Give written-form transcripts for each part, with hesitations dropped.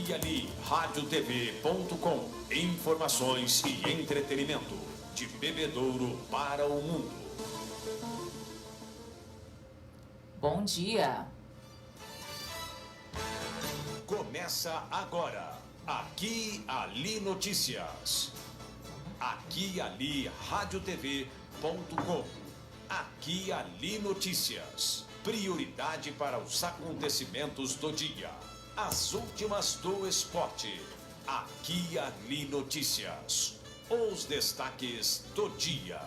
Aqui e Ali, radiotv.com. Informações e entretenimento de Bebedouro para o mundo. Bom dia. Começa agora, Aqui Ali Notícias. Aqui Ali, radiotv.com. Aqui Ali Notícias. Prioridade para os acontecimentos do dia. As últimas do esporte. Aqui Ali Notícias. Os destaques do dia.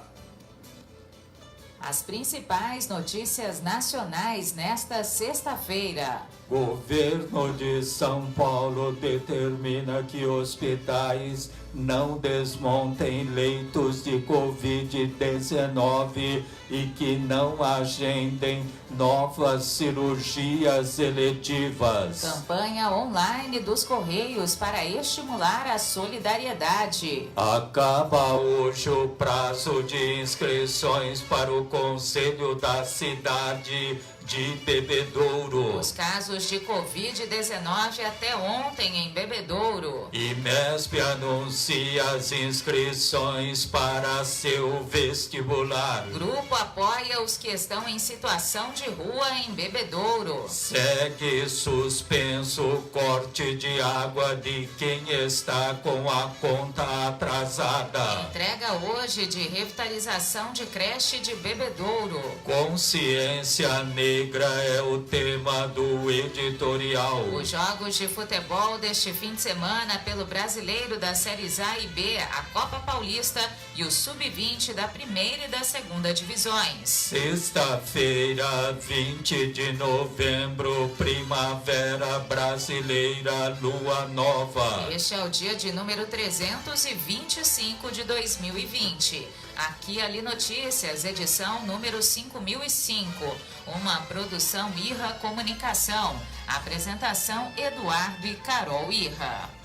As principais notícias nacionais nesta sexta-feira. Governo de São Paulo determina que hospitais não desmontem leitos de Covid-19 e que não agendem novas cirurgias eletivas. Campanha online dos Correios para estimular a solidariedade. Acaba hoje o prazo de inscrições para o Conselho da Cidade de Bebedouro. Os casos de Covid-19 até ontem em Bebedouro. IMESP anuncia as inscrições para seu vestibular. Grupo apoia os que estão em situação de rua em Bebedouro. Segue suspenso o corte de água de quem está com a conta atrasada. Entrega hoje de revitalização de creche de Bebedouro. Consciência negra é o tema do editorial. Os jogos de futebol deste fim de semana pelo Brasileiro das séries A e B, a Copa Paulista e o Sub-20 da primeira e da segunda divisões. Sexta-feira, 20 de novembro, Primavera Brasileira, Lua Nova. Este é o dia de número 325 de 2020. Aqui Ali Notícias, edição número 5005. Uma produção Irra Comunicação. Apresentação Eduardo e Carol Irra.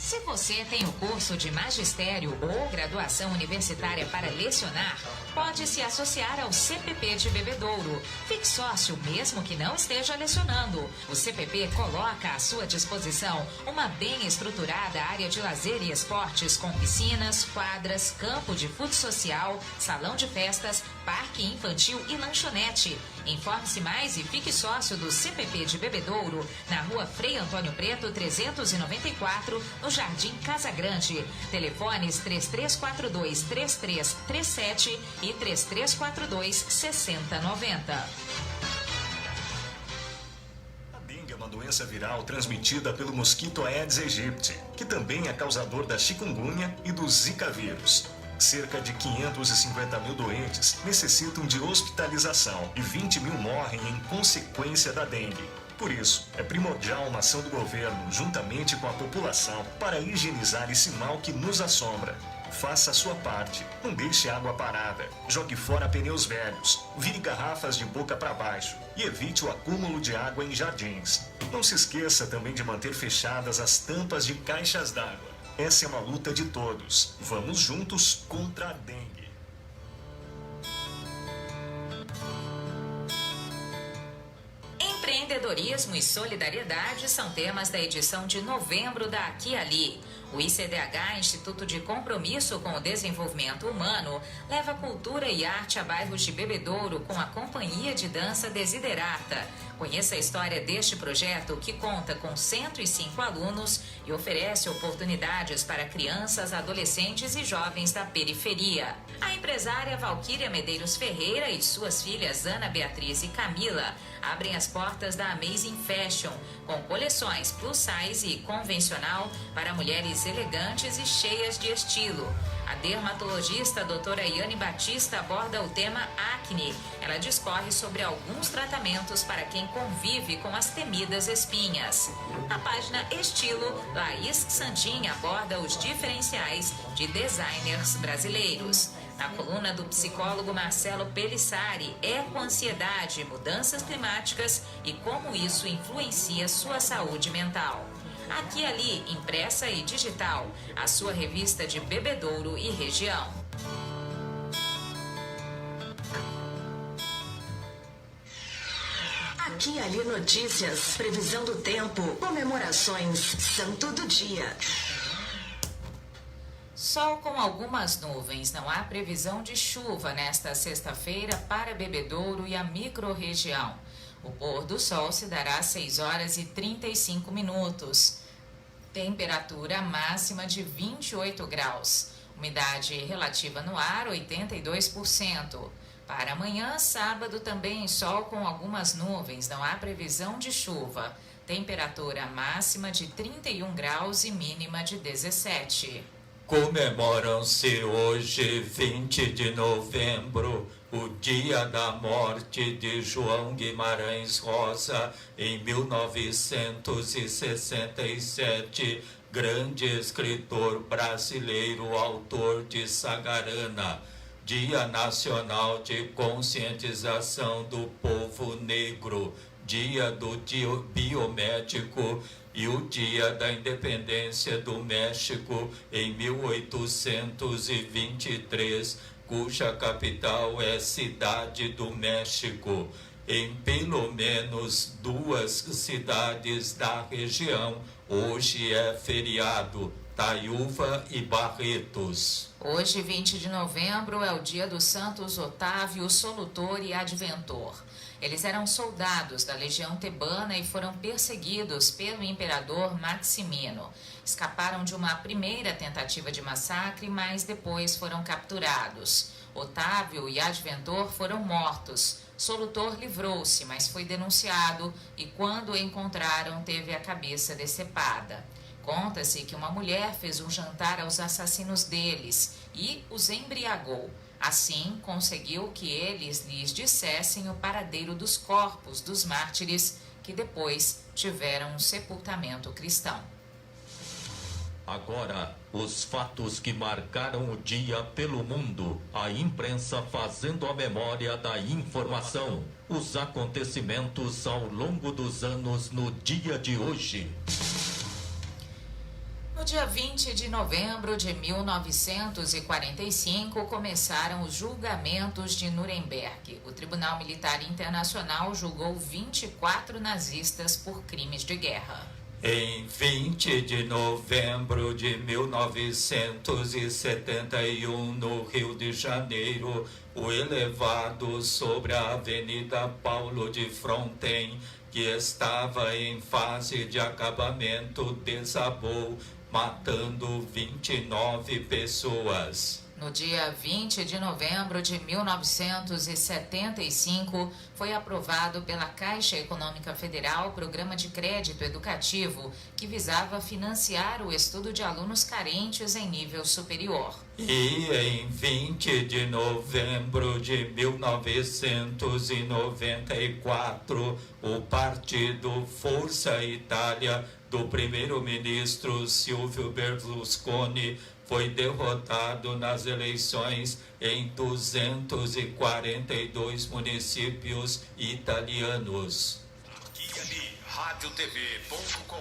Se você tem o curso de magistério ou graduação universitária para lecionar, pode se associar ao CPP de Bebedouro. Fique sócio mesmo que não esteja lecionando. O CPP coloca à sua disposição uma bem estruturada área de lazer e esportes com piscinas, quadras, campo de futsal social, salão de festas, parque infantil e lanchonete. Informe-se mais e fique sócio do CPP de Bebedouro, na rua Frei Antônio Preto, 394, no Jardim Casa Grande. Telefones 3342-3337 e 3342-6090. A dengue é uma doença viral transmitida pelo mosquito Aedes aegypti, que também é causador da chikungunya e do Zika vírus. Cerca de 550 mil doentes necessitam de hospitalização e 20 mil morrem em consequência da dengue. Por isso, é primordial uma ação do governo, juntamente com a população, para higienizar esse mal que nos assombra. Faça a sua parte. Não deixe água parada. Jogue fora pneus velhos. Vire garrafas de boca para baixo. E evite o acúmulo de água em jardins. Não se esqueça também de manter fechadas as tampas de caixas d'água. Essa é uma luta de todos. Vamos juntos contra a dengue. Empreendedorismo e solidariedade são temas da edição de novembro da Aqui e Ali. O ICDH, Instituto de Compromisso com o Desenvolvimento Humano, leva cultura e arte a bairros de Bebedouro com a Companhia de Dança Desiderata. Conheça a história deste projeto que conta com 105 alunos e oferece oportunidades para crianças, adolescentes e jovens da periferia. A empresária Valquíria Medeiros Ferreira e suas filhas Ana Beatriz e Camila abrem as portas da Amazing Fashion, com coleções plus size e convencional para mulheres elegantes e cheias de estilo. A dermatologista doutora Iane Batista aborda o tema acne. Ela discorre sobre alguns tratamentos para quem convive com as temidas espinhas. Na página Estilo, Laís Santin aborda os diferenciais de designers brasileiros. Na coluna do psicólogo Marcelo Pelissari, ecoansiedade, mudanças climáticas e como isso influencia sua saúde mental. Aqui e Ali, impressa e digital, a sua revista de Bebedouro e região. Aqui e Ali Notícias, previsão do tempo, comemorações, santo do dia. Sol com algumas nuvens, não há previsão de chuva nesta sexta-feira para Bebedouro e a microrregião. O pôr do sol se dará às 6 horas e 35 minutos. Temperatura máxima de 28 graus. Umidade relativa no ar, 82%. Para amanhã, sábado, também sol com algumas nuvens, não há previsão de chuva. Temperatura máxima de 31 graus e mínima de 17. Comemoram-se hoje, 20 de novembro, o dia da morte de João Guimarães Rosa, em 1967, grande escritor brasileiro, autor de Sagarana. Dia Nacional de Conscientização do Povo Negro, Dia do Biomédico e o Dia da Independência do México em 1823, cuja capital é Cidade do México. Em pelo menos 2 cidades da região, hoje é feriado, Taiúva e Barretos. Hoje, 20 de novembro, é o dia dos santos Otávio, Solutor e Adventor. Eles eram soldados da legião tebana e foram perseguidos pelo imperador Maximino. Escaparam de uma primeira tentativa de massacre, mas depois foram capturados. Otávio e Adventor foram mortos. Solutor livrou-se, mas foi denunciado e, quando o encontraram, teve a cabeça decepada. Conta-se que uma mulher fez um jantar aos assassinos deles e os embriagou. Assim, conseguiu que eles lhes dissessem o paradeiro dos corpos dos mártires, que depois tiveram um sepultamento cristão. Agora, os fatos que marcaram o dia pelo mundo, a imprensa fazendo a memória da informação, os acontecimentos ao longo dos anos no dia de hoje. No dia 20 de novembro de 1945, começaram os julgamentos de Nuremberg. O Tribunal Militar Internacional julgou 24 nazistas por crimes de guerra. Em 20 de novembro de 1971, no Rio de Janeiro, o elevado sobre a Avenida Paulo de Fronten, que estava em fase de acabamento, desabou, matando 29 pessoas. No dia 20 de novembro de 1975, foi aprovado pela Caixa Econômica Federal o Programa de Crédito Educativo, que visava financiar o estudo de alunos carentes em nível superior. E em 20 de novembro de 1994, o partido Força Itália do primeiro-ministro Silvio Berlusconi foi derrotado nas eleições em 242 municípios italianos. Aqui Ali, radiotv.com.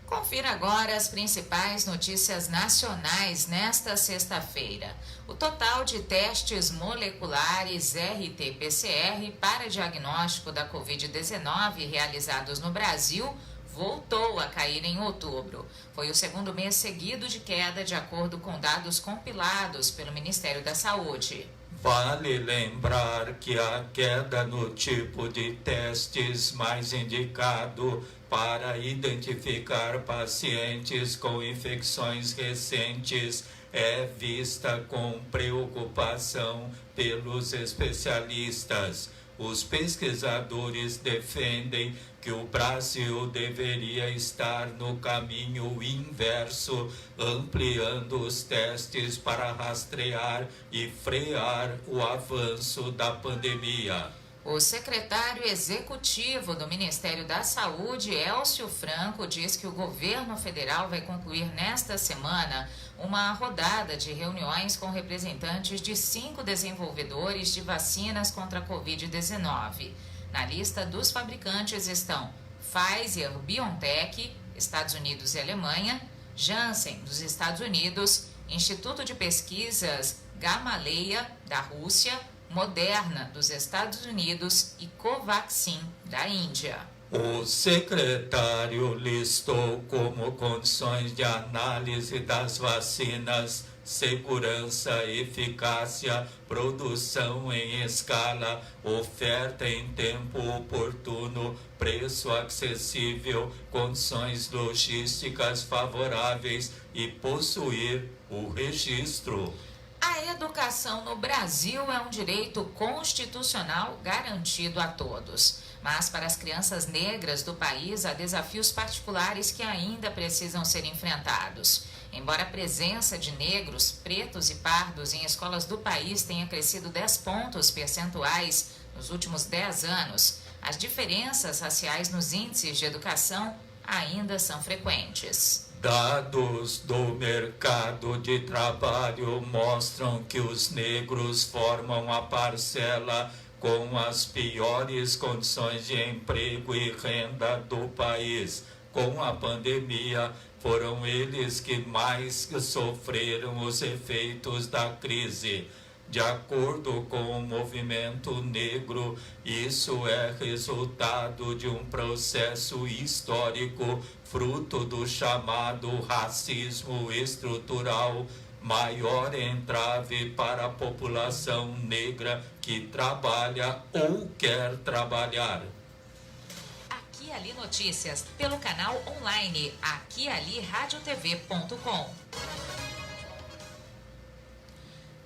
Confira agora as principais notícias nacionais nesta sexta-feira. O total de testes moleculares RT-PCR para diagnóstico da Covid-19 realizados no Brasil voltou a cair em outubro. Foi o segundo mês seguido de queda, de acordo com dados compilados pelo Ministério da Saúde. Vale lembrar que a queda no tipo de testes mais indicado para identificar pacientes com infecções recentes é vista com preocupação pelos especialistas. Os pesquisadores defendem que o Brasil deveria estar no caminho inverso, ampliando os testes para rastrear e frear o avanço da pandemia. O secretário executivo do Ministério da Saúde, Elcio Franco, diz que o governo federal vai concluir nesta semana uma rodada de reuniões com representantes de 5 desenvolvedores de vacinas contra a Covid-19. Na lista dos fabricantes estão Pfizer, BioNTech, Estados Unidos e Alemanha, Janssen, dos Estados Unidos, Instituto de Pesquisas Gamaleya, da Rússia, Moderna, dos Estados Unidos, e Covaxin, da Índia. O secretário listou como condições de análise das vacinas segurança, eficácia, produção em escala, oferta em tempo oportuno, preço acessível, condições logísticas favoráveis e possuir o registro. A educação no Brasil é um direito constitucional garantido a todos. Mas para as crianças negras do país, há desafios particulares que ainda precisam ser enfrentados. Embora a presença de negros, pretos e pardos em escolas do país tenha crescido 10 pontos percentuais nos últimos 10 anos, as diferenças raciais nos índices de educação ainda são frequentes. Dados do mercado de trabalho mostram que os negros formam a parcela com as piores condições de emprego e renda do país. Com a pandemia, foram eles que mais sofreram os efeitos da crise. De acordo com o movimento negro, isso é resultado de um processo histórico, fruto do chamado racismo estrutural, maior entrave para a população negra que trabalha ou quer trabalhar. Aqui e Ali Notícias, pelo canal online aquialiradiotv.com.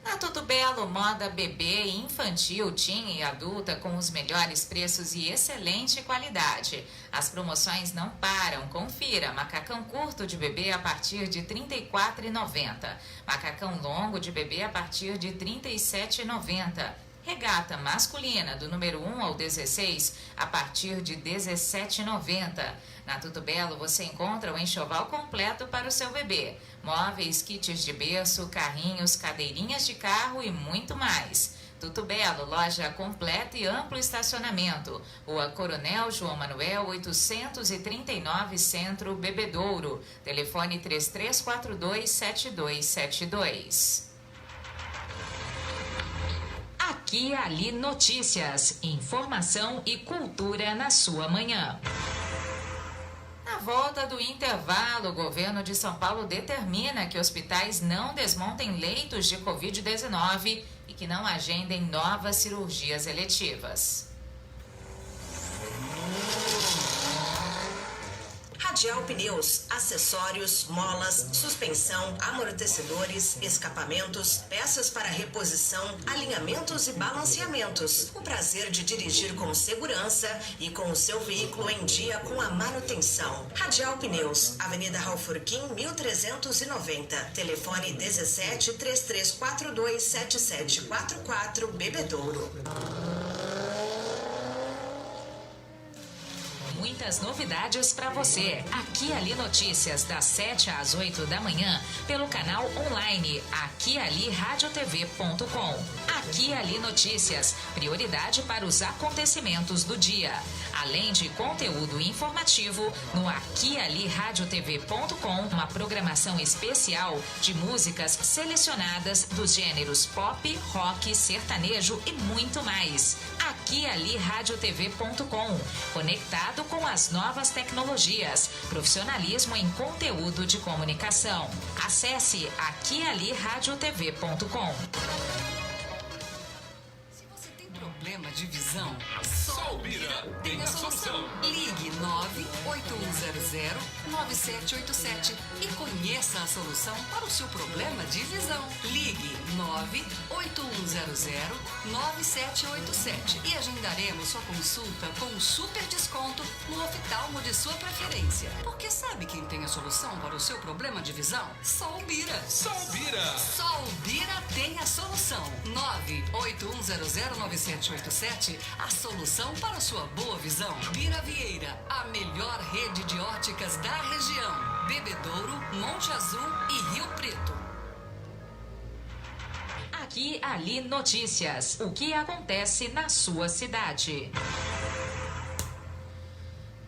Na Tudo Belo, moda bebê, infantil, teen e adulta com os melhores preços e excelente qualidade. As promoções não param. Confira: macacão curto de bebê a partir de R$ 34,90. Macacão longo de bebê a partir de R$ 37,90. Regata masculina do número 1 ao 16 a partir de R$ 17,90. Na Tudo Belo você encontra o enxoval completo para o seu bebê. Móveis, kits de berço, carrinhos, cadeirinhas de carro e muito mais. Tudo Belo, loja completa e amplo estacionamento. Rua Coronel João Manuel, 839, Centro, Bebedouro. Telefone 3342-7272. Aqui e Ali Notícias. Informação e cultura na sua manhã. Na volta do intervalo, o governo de São Paulo determina que hospitais não desmontem leitos de Covid-19 e que não agendem novas cirurgias eletivas. Radial Pneus, acessórios, molas, suspensão, amortecedores, escapamentos, peças para reposição, alinhamentos e balanceamentos. O prazer de dirigir com segurança e com o seu veículo em dia com a manutenção. Radial Pneus, Avenida Raufurquim, 1390. Telefone 17 3342 7744, Bebedouro. Muitas novidades para você. Aqui e Ali Notícias, das 7 às 8 da manhã, pelo canal online aquialiradiotv.com. Aqui e Ali Notícias, prioridade para os acontecimentos do dia. Além de conteúdo informativo, no aquialiradiotv.com, uma programação especial de músicas selecionadas dos gêneros pop, rock, sertanejo e muito mais. aquialiradiotv.com, conectado com as novas tecnologias, profissionalismo em conteúdo de comunicação. Acesse aquialiradiotv.com. Se você tem problema de visão, só o Bira tem a solução. Ligue 98100-9787 e conheça a solução para o seu problema de visão. Ligue 98100-9787 e agendaremos sua consulta com um super desconto no oftalmo de sua preferência. Porque sabe quem tem a solução para o seu problema de visão? Só o Bira. Só o Bira. Só o Bira tem a solução. 981009787, a solução para sua boa visão. Bira Vieira, a melhor rede de óticas da região. Bebedouro, Monte Azul e Rio Preto. Aqui e Ali Notícias. O que acontece na sua cidade?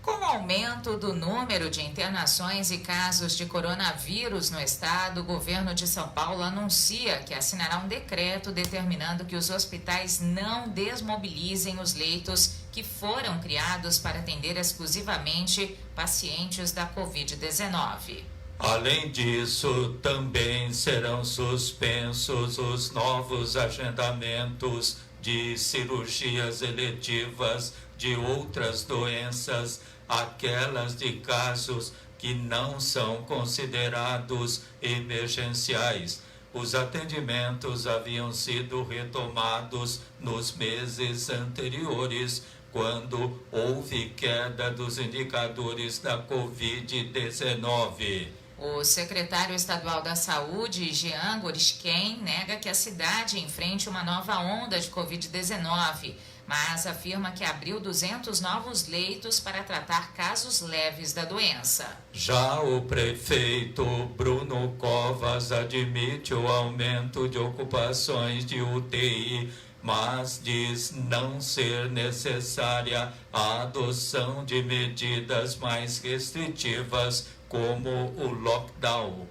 Com o aumento do número de internações e casos de coronavírus no estado, o governo de São Paulo anuncia que assinará um decreto determinando que os hospitais não desmobilizem os leitos que foram criados para atender exclusivamente pacientes da Covid-19. Além disso, também serão suspensos os novos agendamentos de cirurgias eletivas de outras doenças, aquelas de casos que não são considerados emergenciais. Os atendimentos haviam sido retomados nos meses anteriores, quando houve queda dos indicadores da Covid-19. O secretário estadual da Saúde, Jean Gorisken, nega que a cidade enfrente uma nova onda de Covid-19, mas afirma que abriu 200 novos leitos para tratar casos leves da doença. Já o prefeito Bruno Covas admite o aumento de ocupações de UTI, mas diz não ser necessária a adoção de medidas mais restritivas, como o lockdown.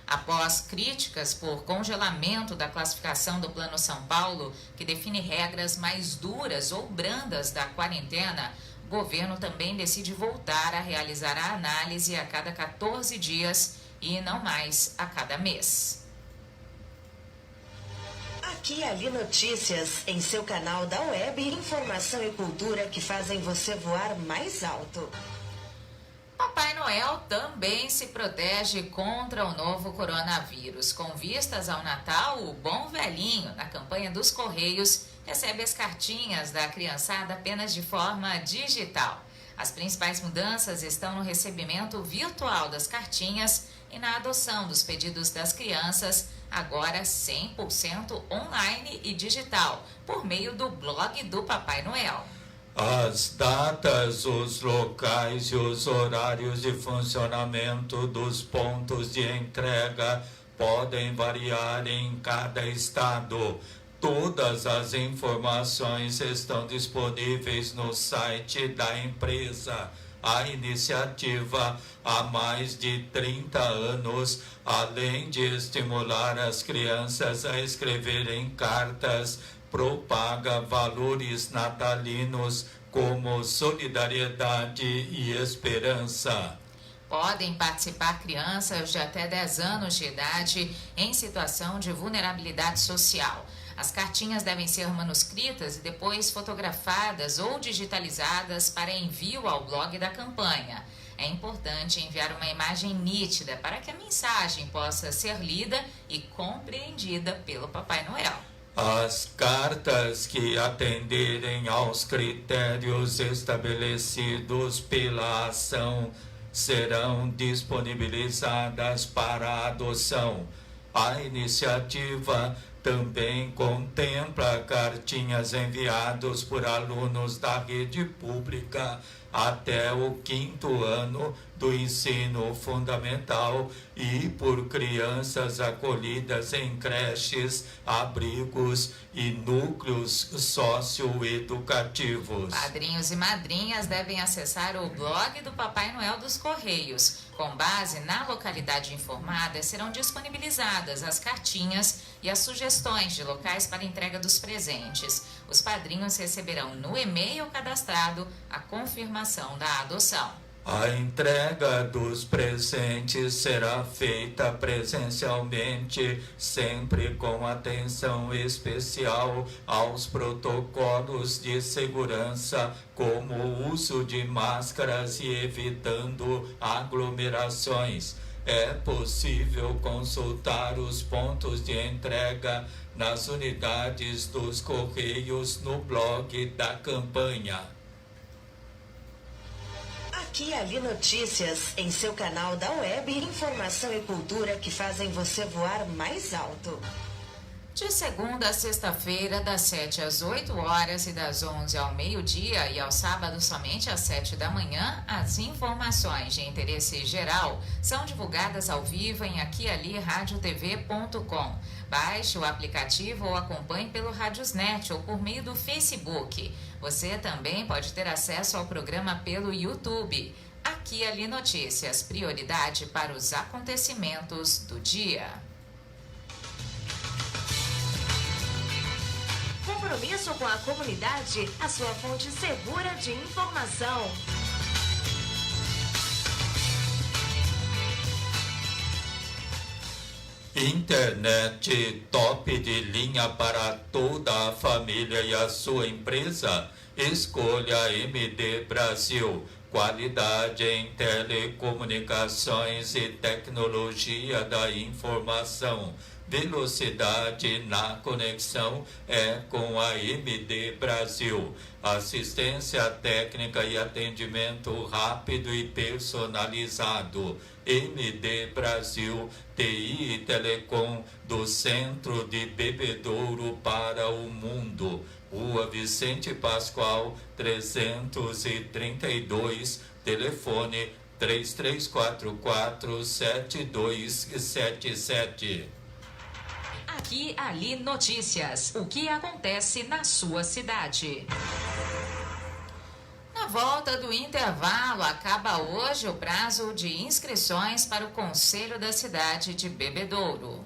Após críticas por congelamento da classificação do Plano São Paulo, que define regras mais duras ou brandas da quarentena, o governo também decide voltar a realizar a análise a cada 14 dias e não mais a cada mês. Aqui e Ali Notícias, em seu canal da web, informação e cultura que fazem você voar mais alto. Papai Noel também se protege contra o novo coronavírus. Com vistas ao Natal, o Bom Velhinho, na campanha dos Correios, recebe as cartinhas da criançada apenas de forma digital. As principais mudanças estão no recebimento virtual das cartinhas e na adoção dos pedidos das crianças, agora 100% online e digital, por meio do blog do Papai Noel. As datas, os locais e os horários de funcionamento dos pontos de entrega podem variar em cada estado. Todas as informações estão disponíveis no site da empresa. A iniciativa, há mais de 30 anos, além de estimular as crianças a escreverem cartas, propaga valores natalinos como solidariedade e esperança. Podem participar crianças de até 10 anos de idade em situação de vulnerabilidade social. As cartinhas devem ser manuscritas e depois fotografadas ou digitalizadas para envio ao blog da campanha. É importante enviar uma imagem nítida para que a mensagem possa ser lida e compreendida pelo Papai Noel. As cartas que atenderem aos critérios estabelecidos pela ação serão disponibilizadas para adoção. A iniciativa também contempla cartinhas enviadas por alunos da rede pública até o 5º ano do ensino fundamental e por crianças acolhidas em creches, abrigos e núcleos socioeducativos. Padrinhos e madrinhas devem acessar o blog do Papai Noel dos Correios. Com base na localidade informada, serão disponibilizadas as cartinhas e as sugestões de locais para entrega dos presentes. Os padrinhos receberão no e-mail cadastrado a confirmação da adoção. A entrega dos presentes será feita presencialmente, sempre com atenção especial aos protocolos de segurança, como o uso de máscaras e evitando aglomerações. É possível consultar os pontos de entrega nas unidades dos Correios no blog da campanha. Aqui e Ali Notícias, em seu canal da web, informação e cultura que fazem você voar mais alto. De segunda a sexta-feira, das 7 às 8 horas e das 11 ao meio-dia e ao sábado somente às 7 da manhã, as informações de interesse geral são divulgadas ao vivo em aquialiradiotv.com. Baixe o aplicativo ou acompanhe pelo Radiosnet ou por meio do Facebook. Você também pode ter acesso ao programa pelo YouTube. Aqui e Ali Notícias, prioridade para os acontecimentos do dia. Compromisso com a comunidade, a sua fonte segura de informação. Internet top de linha para toda a família e a sua empresa? Escolha MD Brasil. Qualidade em telecomunicações e tecnologia da informação. Velocidade na conexão é com a MD Brasil. Assistência técnica e atendimento rápido e personalizado. MD Brasil, TI e Telecom, do centro de Bebedouro para o mundo. Rua Vicente Pascoal, 332, telefone 3344-7277. Aqui Ali Notícias. O que acontece na sua cidade? Na volta do intervalo, acaba hoje o prazo de inscrições para o Conselho da Cidade de Bebedouro.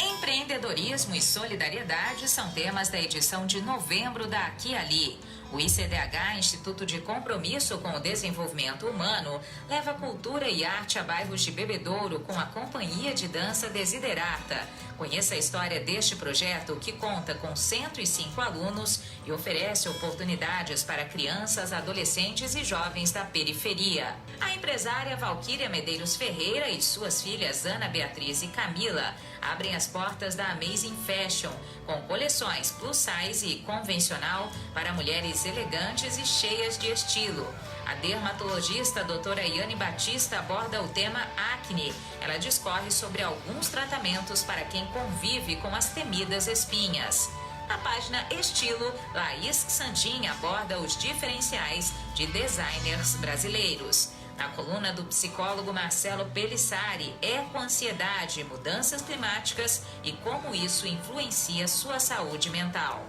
Empreendedorismo e solidariedade são temas da edição de novembro da Aqui Ali. O ICDH, Instituto de Compromisso com o Desenvolvimento Humano, leva cultura e arte a bairros de Bebedouro com a Companhia de Dança Desiderata. Conheça a história deste projeto, que conta com 105 alunos e oferece oportunidades para crianças, adolescentes e jovens da periferia. A empresária Valquíria Medeiros Ferreira e suas filhas Ana Beatriz e Camila abrem as portas da Amazing Fashion, com coleções plus size e convencional para mulheres elegantes e cheias de estilo. A dermatologista doutora Iane Batista aborda o tema acne. Ela discorre sobre alguns tratamentos para quem convive com as temidas espinhas. Na página Estilo, Laís Santin aborda os diferenciais de designers brasileiros. Na coluna do psicólogo Marcelo Pelissari, ecoansiedade, mudanças climáticas e como isso influencia sua saúde mental.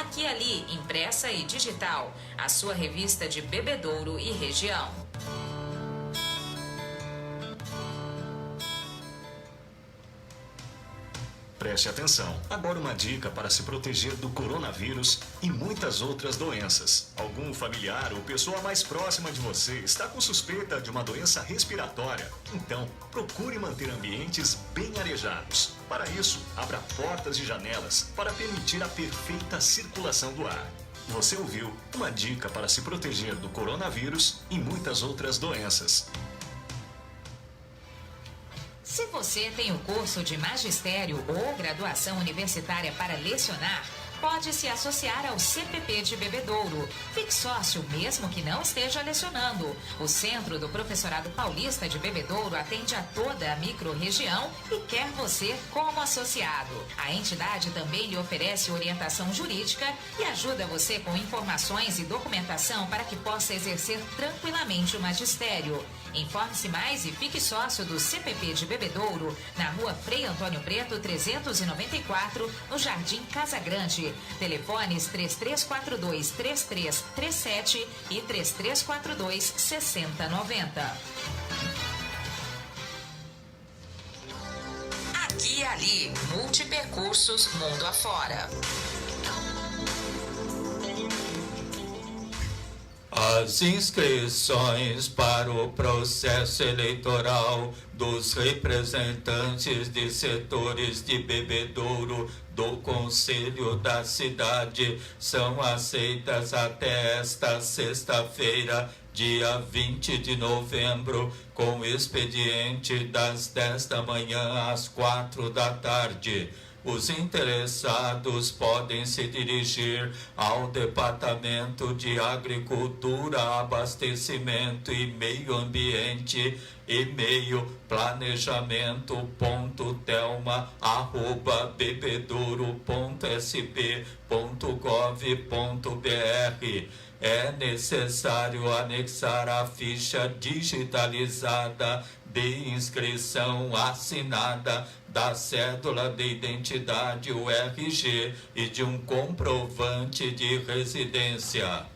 Aqui e Ali, impressa e digital, a sua revista de Bebedouro e região. Preste atenção. Agora uma dica para se proteger do coronavírus e muitas outras doenças. Algum familiar ou pessoa mais próxima de você está com suspeita de uma doença respiratória? Então, procure manter ambientes bem arejados. Para isso, abra portas e janelas para permitir a perfeita circulação do ar. Você ouviu uma dica para se proteger do coronavírus e muitas outras doenças. Se você tem o curso de magistério ou graduação universitária para lecionar, pode se associar ao CPP de Bebedouro. Fique sócio mesmo que não esteja lecionando. O Centro do Professorado Paulista de Bebedouro atende a toda a microrregião e quer você como associado. A entidade também lhe oferece orientação jurídica e ajuda você com informações e documentação para que possa exercer tranquilamente o magistério. Informe-se mais e fique sócio do CPP de Bebedouro, na rua Frei Antônio Preto, 394, no Jardim Casa Grande. Telefones 3342-3337 e 3342-6090. Aqui e Ali, multipercursos mundo afora. As inscrições para o processo eleitoral dos representantes de setores de Bebedouro do Conselho da Cidade são aceitas até esta sexta-feira, dia 20 de novembro, com expediente das 10 da manhã às 4 da tarde. Os interessados podem se dirigir ao Departamento de Agricultura, Abastecimento e Meio Ambiente, e-mail planejamento.telma@bebedouro.sp.gov.br. É necessário anexar a ficha digitalizada atualizada de inscrição assinada da cédula de identidade, o RG, e de um comprovante de residência.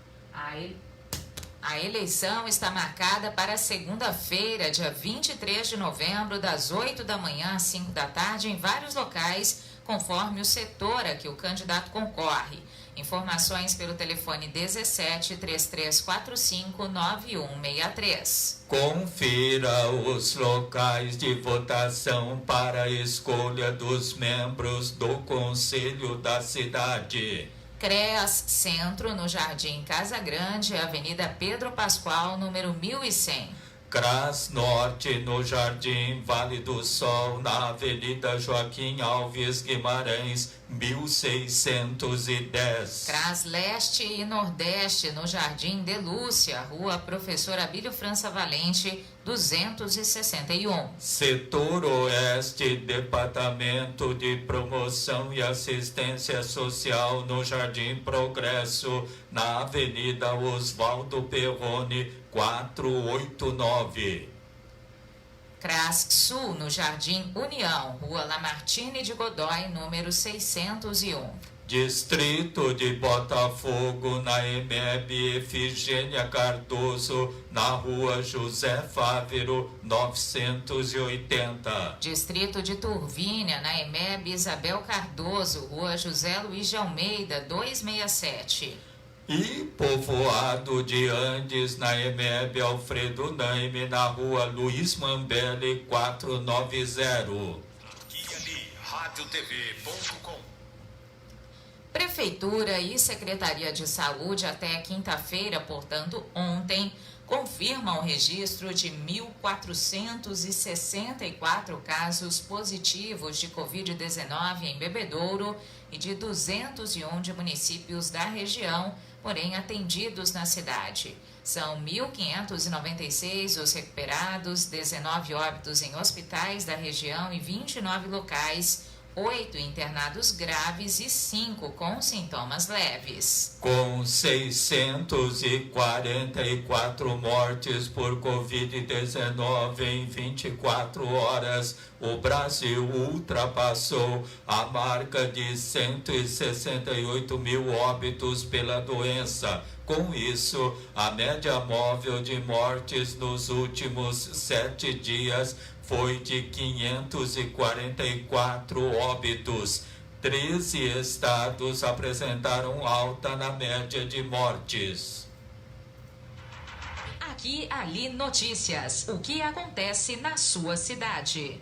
A eleição está marcada para segunda-feira, dia 23 de novembro, das 8 da manhã às 5 da tarde, em vários locais, conforme o setor a que o candidato concorre. Informações pelo telefone 17 3345 9163. Confira os locais de votação para a escolha dos membros do Conselho da cidade. CREAS Centro, no Jardim Casa Grande, Avenida Pedro Pascoal, número 1100. CRAS Norte, no Jardim Vale do Sol, na Avenida Joaquim Alves Guimarães, 1610. CRAS Leste e Nordeste, no Jardim de Lúcia, Rua Professor Abílio França Valente, 261. Setor Oeste, Departamento de Promoção e Assistência Social, no Jardim Progresso, na Avenida Oswaldo Perrone, 489. CRAS Sul, no Jardim União, Rua Lamartine de Godoy, número 601. Distrito de Botafogo, na EMEB Efigênia Cardoso, na Rua José Fávero, 980. Distrito de Turvínia, na EMEB Isabel Cardoso, Rua José Luiz de Almeida, 267. E Povoado de Andes, na EMEB Alfredo Naime, na Rua Luiz Mambelli, 490. Aqui e ali, radiotv.com. Prefeitura e Secretaria de Saúde até quinta-feira, portanto ontem, confirmam o registro de 1.464 casos positivos de Covid-19 em Bebedouro e de 201 de municípios da região, porém atendidos na cidade. São 1.596 os recuperados, 19 óbitos em hospitais da região e 29 locais, 8 internados graves e 5 com sintomas leves. Com 644 mortes por Covid-19 em 24 horas, o Brasil ultrapassou a marca de 168 mil óbitos pela doença. Com isso, a média móvel de mortes nos últimos 7 dias foi de 544 óbitos. 13 estados apresentaram alta na média de mortes. Aqui, ali, notícias. O que acontece na sua cidade?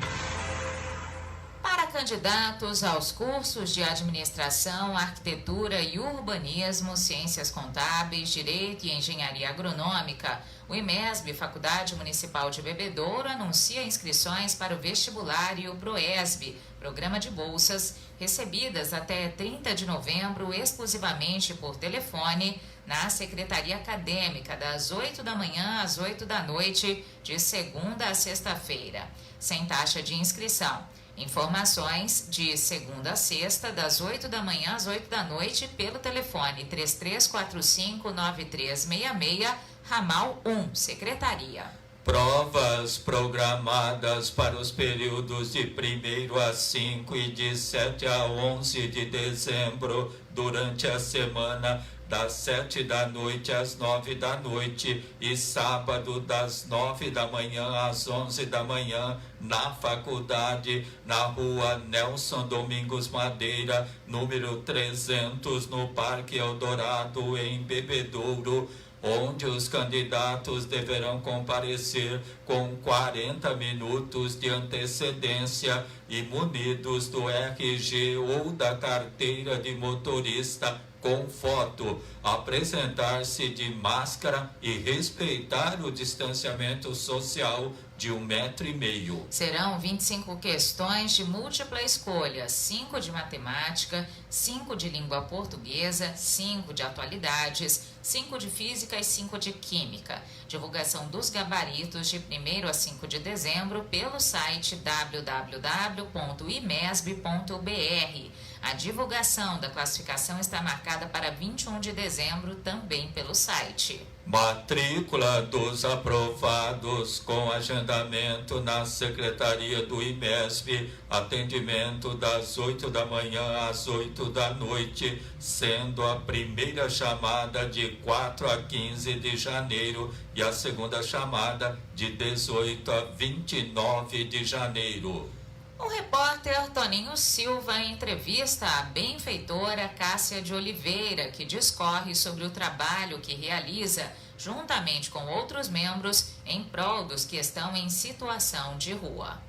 Para candidatos aos cursos de Administração, Arquitetura e Urbanismo, Ciências Contábeis, Direito e Engenharia Agronômica, o IMESB, Faculdade Municipal de Bebedouro, anuncia inscrições para o vestibular e o PROESB, Programa de Bolsas, recebidas até 30 de novembro exclusivamente por telefone na Secretaria Acadêmica, das 8 da manhã às 8 da noite, de segunda a sexta-feira, sem taxa de inscrição. Informações de segunda a sexta, das 8 da manhã às 8 da noite, pelo telefone 3345-9366, ramal 1, Secretaria. Provas programadas para os períodos de 1º a 5 e de 7 a 11 de dezembro, durante a semana, das 7 da noite às 9 da noite e sábado das 9 da manhã às 11 da manhã, na faculdade, na Rua Nelson Domingos Madeira, número 300, no Parque Eldorado, em Bebedouro, onde os candidatos deverão comparecer com 40 minutos de antecedência e munidos do RG ou da carteira de motorista com foto, apresentar-se de máscara e respeitar o distanciamento social de 1,5 metro. Serão 25 questões de múltipla escolha, 5 de matemática, 5 de língua portuguesa, 5 de atualidades, 5 de física e 5 de química. Divulgação dos gabaritos de 1º a 5 de dezembro pelo site www.imesb.br. A divulgação da classificação está marcada para 21 de dezembro, também pelo site. Matrícula dos aprovados com agendamento na Secretaria do IMESP, atendimento das 8 da manhã às 8 da noite, sendo a primeira chamada de 4 a 15 de janeiro e a segunda chamada de 18 a 29 de janeiro. O repórter Toninho Silva entrevista a benfeitora Cássia de Oliveira, que discorre sobre o trabalho que realiza, juntamente com outros membros, em prol dos que estão em situação de rua.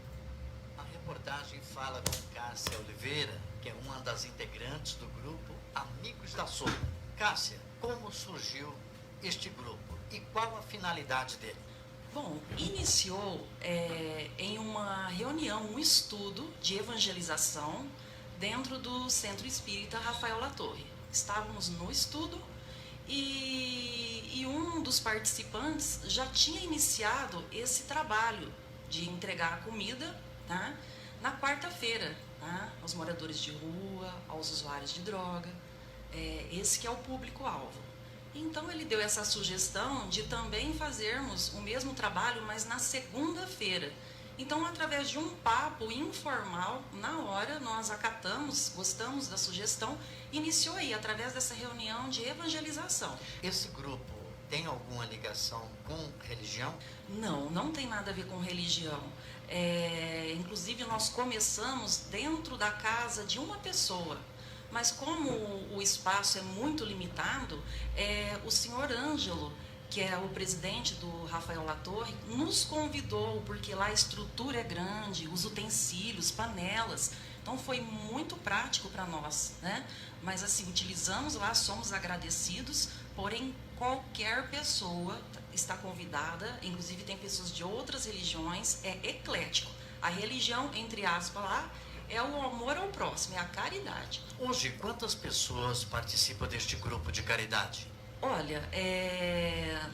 A reportagem fala com Cássia Oliveira, que é uma das integrantes do grupo Amigos da Sopa. Cássia, como surgiu este grupo e qual a finalidade dele? Bom, iniciou em uma reunião, um estudo de evangelização dentro do Centro Espírita Rafael Latorre. Estávamos no estudo e um dos participantes já tinha iniciado esse trabalho de entregar a comida, tá, na quarta-feira, tá, aos moradores de rua, aos usuários de droga. Esse que é o público-alvo. Então ele deu essa sugestão de também fazermos o mesmo trabalho, mas na segunda-feira. Então, através de um papo informal, na hora, nós acatamos, gostamos da sugestão, iniciou aí, através dessa reunião de evangelização. Esse grupo tem alguma ligação com religião? Não, não tem nada a ver com religião. Inclusive, nós começamos dentro da casa de uma pessoa. Mas como o espaço é muito limitado, o senhor Ângelo, que é o presidente do Rafael Latorre, nos convidou, porque lá a estrutura é grande, os utensílios, panelas, então foi muito prático para nós, né? Mas assim, utilizamos lá, somos agradecidos, porém qualquer pessoa está convidada, inclusive tem pessoas de outras religiões, é eclético. A religião, entre aspas, lá, é o amor ao próximo, é a caridade. Hoje, quantas pessoas participam deste grupo de caridade? Olha,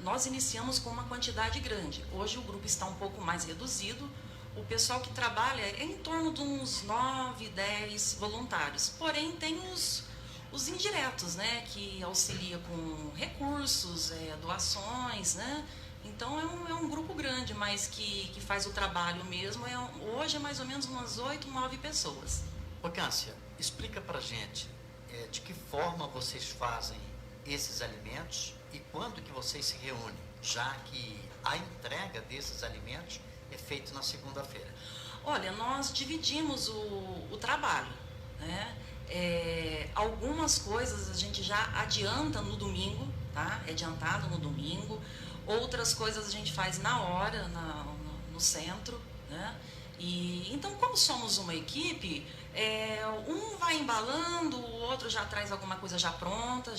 nós iniciamos com uma quantidade grande. Hoje o grupo está um pouco mais reduzido. O pessoal que trabalha é em torno de uns 9, 10 voluntários. Porém, tem os indiretos, né, que auxilia com recursos, doações, né? Então é um grupo grande, mas que faz o trabalho mesmo. Hoje é mais ou menos umas 8, 9 pessoas. Ô Cássia, explica pra gente de que forma vocês fazem esses alimentos e quando que vocês se reúnem, já que a entrega desses alimentos é feita na segunda-feira. Olha, nós dividimos o trabalho, né? Algumas coisas a gente já adianta no domingo, tá? É adiantado no domingo. Outras coisas a gente faz na hora, no centro, né? E então, como somos uma equipe, um vai embalando, o outro já traz alguma coisa já pronta,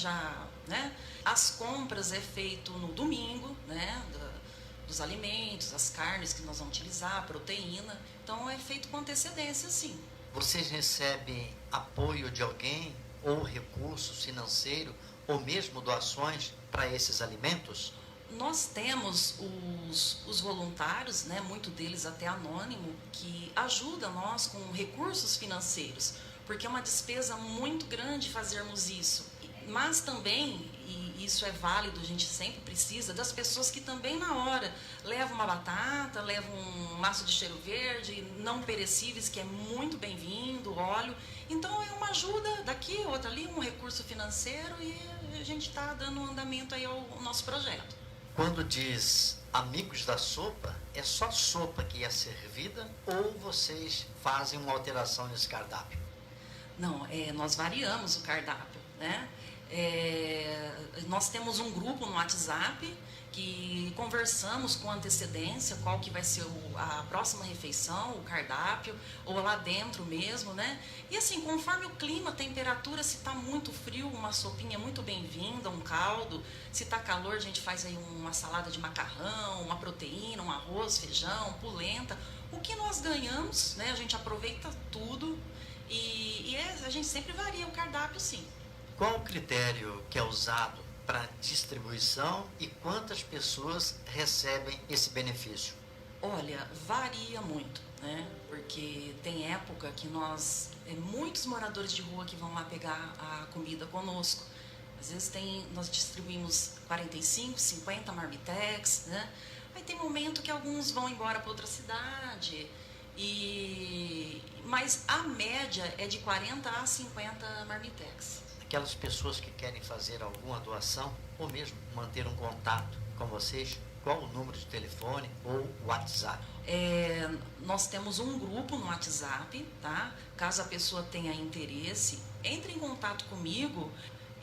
né? As compras é feito no domingo, né? Dos alimentos, as carnes que nós vamos utilizar, a proteína. Então, é feito com antecedência, sim. Vocês recebem apoio de alguém, ou recurso financeiro, ou mesmo doações para esses alimentos? Nós temos os voluntários, né, muito deles até anônimo, que ajudam nós com recursos financeiros, porque é uma despesa muito grande fazermos isso. Mas também, e isso é válido, a gente sempre precisa, das pessoas que também na hora levam uma batata, levam um maço de cheiro verde, não perecíveis, que é muito bem-vindo, óleo. Então é uma ajuda daqui, outra ali, um recurso financeiro, e a gente está dando um andamento aí ao nosso projeto. Quando diz Amigos da Sopa, é só sopa que é servida ou vocês fazem uma alteração nesse cardápio? Não, nós variamos o cardápio, né? Nós temos um grupo no WhatsApp que conversamos com antecedência qual que vai ser a próxima refeição, o cardápio, ou lá dentro mesmo, né? E assim, conforme o clima, a temperatura, se está muito frio, uma sopinha muito bem-vinda, um caldo. Se está calor, a gente faz aí uma salada de macarrão, uma proteína, um arroz, feijão, polenta. O que nós ganhamos, né? A gente aproveita tudo e a gente sempre varia o cardápio, sim. Qual o critério que é usado para distribuição e quantas pessoas recebem esse benefício? Olha, varia muito, né? Porque tem época que muitos moradores de rua que vão lá pegar a comida conosco. Às vezes nós distribuímos 45, 50 marmitex, né? Aí tem momento que alguns vão embora para outra cidade, mas a média é de 40 a 50 marmitex. Aquelas pessoas que querem fazer alguma doação, ou mesmo manter um contato com vocês, qual o número de telefone ou WhatsApp? Nós temos um grupo no WhatsApp, tá? Caso a pessoa tenha interesse, entre em contato comigo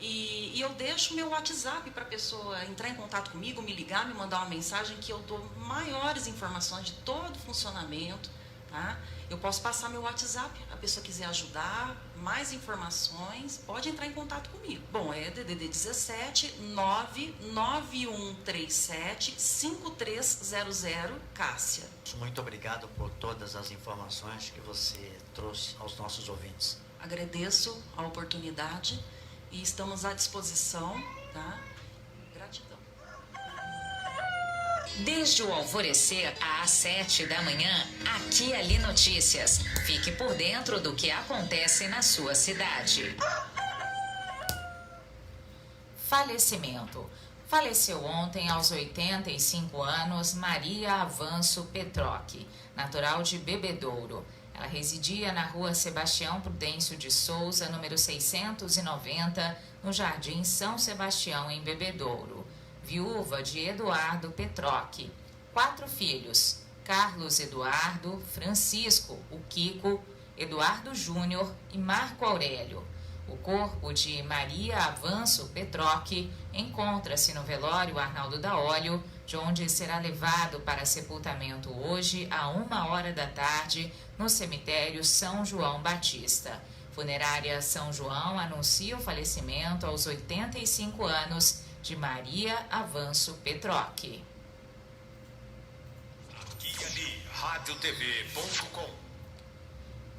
e eu deixo meu WhatsApp para a pessoa entrar em contato comigo, me ligar, me mandar uma mensagem que eu dou maiores informações de todo o funcionamento, tá? Eu posso passar meu WhatsApp, a pessoa quiser ajudar, mais informações, pode entrar em contato comigo. Bom, é DDD 17 99137 5300, Cássia. Muito obrigado por todas as informações que você trouxe aos nossos ouvintes. Agradeço a oportunidade e estamos à disposição, tá? Gratidão. Desde o alvorecer às 7 da manhã, Aqui e Ali Notícias. Fique por dentro do que acontece na sua cidade. Falecimento. Faleceu ontem, aos 85 anos, Maria Avanço Petroc, natural de Bebedouro. Ela residia na rua Sebastião Prudêncio de Souza, número 690, no Jardim São Sebastião, em Bebedouro. Viúva de Eduardo Petroc. 4 filhos: Carlos Eduardo, Francisco, o Kiko, Eduardo Júnior e Marco Aurélio. O corpo de Maria Avanço Petroc encontra-se no velório Arnaldo da Óleo, de onde será levado para sepultamento hoje, à 1h da tarde, no cemitério São João Batista. Funerária São João anuncia o falecimento aos 85 anos de Maria Avanço Petroc. Aqui e Ali, radiotv.com.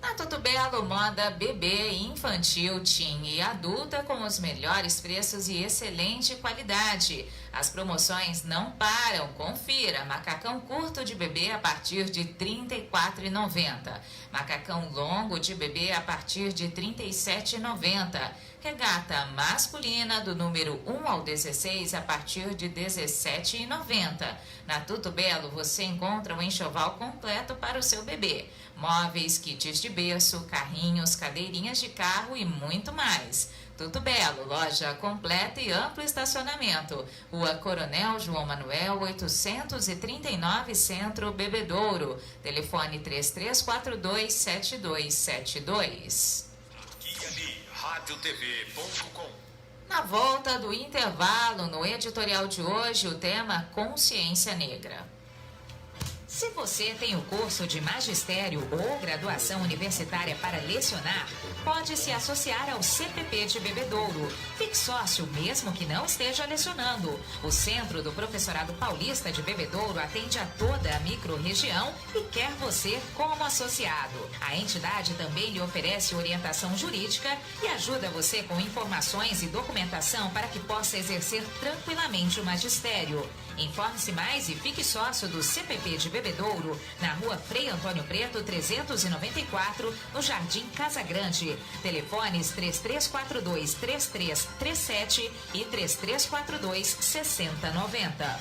Na Tudo Belo, moda bebê, infantil, teen e adulta com os melhores preços e excelente qualidade. As promoções não param, confira. Macacão curto de bebê a partir de R$ 34,90. Macacão longo de bebê a partir de R$ 37,90. Regata masculina do número 1 ao 16 a partir de R$ 17,90. Na Tudo Belo você encontra um enxoval completo para o seu bebê. Móveis, kits de berço, carrinhos, cadeirinhas de carro e muito mais. Tudo Belo, loja completa e amplo estacionamento. Rua Coronel João Manuel, 839, Centro, Bebedouro. Telefone 3342-7272. Aqui e Ali, radiotv.com. Na volta do intervalo, no editorial de hoje, o tema Consciência Negra. Se você tem o curso de magistério ou graduação universitária para lecionar, pode se associar ao CPP de Bebedouro. Fique sócio mesmo que não esteja lecionando. O Centro do Professorado Paulista de Bebedouro atende a toda a microrregião e quer você como associado. A entidade também lhe oferece orientação jurídica e ajuda você com informações e documentação para que possa exercer tranquilamente o magistério. Informe-se mais e fique sócio do CPP de Bebedouro, na rua Frei Antônio Preto, 394, no Jardim Casa Grande. Telefones 3342-3337 e 3342-6090.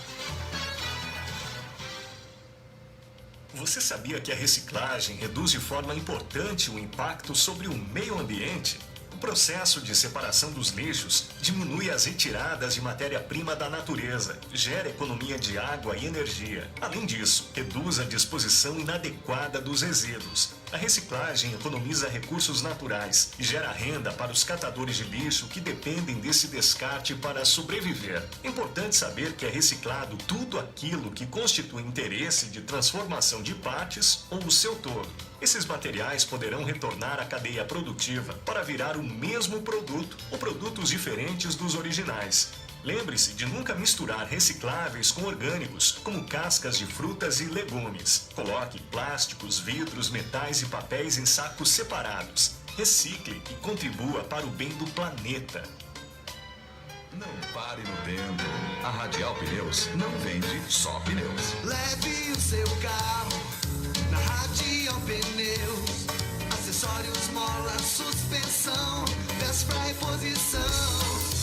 Você sabia que a reciclagem reduz de forma importante o impacto sobre o meio ambiente? O processo de separação dos lixos diminui as retiradas de matéria-prima da natureza, gera economia de água e energia. Além disso, reduz a disposição inadequada dos resíduos. A reciclagem economiza recursos naturais e gera renda para os catadores de lixo que dependem desse descarte para sobreviver. É importante saber que é reciclado tudo aquilo que constitui interesse de transformação de partes ou o seu todo. Esses materiais poderão retornar à cadeia produtiva para virar o mesmo produto ou produtos diferentes dos originais. Lembre-se de nunca misturar recicláveis com orgânicos, como cascas de frutas e legumes. Coloque plásticos, vidros, metais e papéis em sacos separados. Recicle e contribua para o bem do planeta. Não pare no tempo. A Radial Pneus não vende só pneus. Leve o seu carro na Radial Pneus. Acessórios, molas, suspensão, peças para reposição,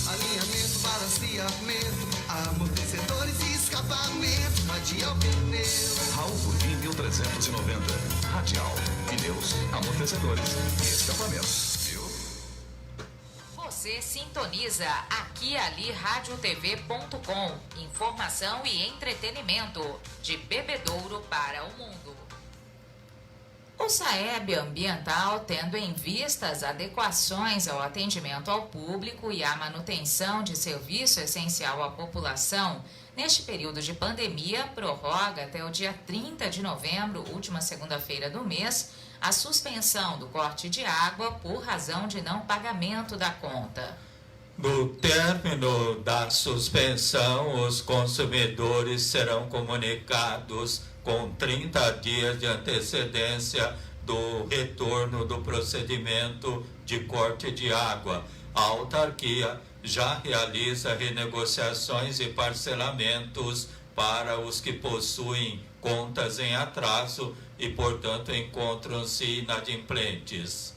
alinhamento, balanceamento, amortecedores e escapamento. Radial Pneus. Raul Curvim 1390. Radial Pneus, amortecedores e escapamentos. Você sintoniza aqui ali radiotv.com. Informação e entretenimento de Bebedouro para o mundo. O SAEB Ambiental, tendo em vista as adequações ao atendimento ao público e à manutenção de serviço essencial à população, neste período de pandemia, prorroga até o dia 30 de novembro, última segunda-feira do mês, a suspensão do corte de água por razão de não pagamento da conta. No término da suspensão, os consumidores serão comunicados com 30 dias de antecedência do retorno do procedimento de corte de água. A autarquia já realiza renegociações e parcelamentos para os que possuem contas em atraso e, portanto, encontram-se inadimplentes.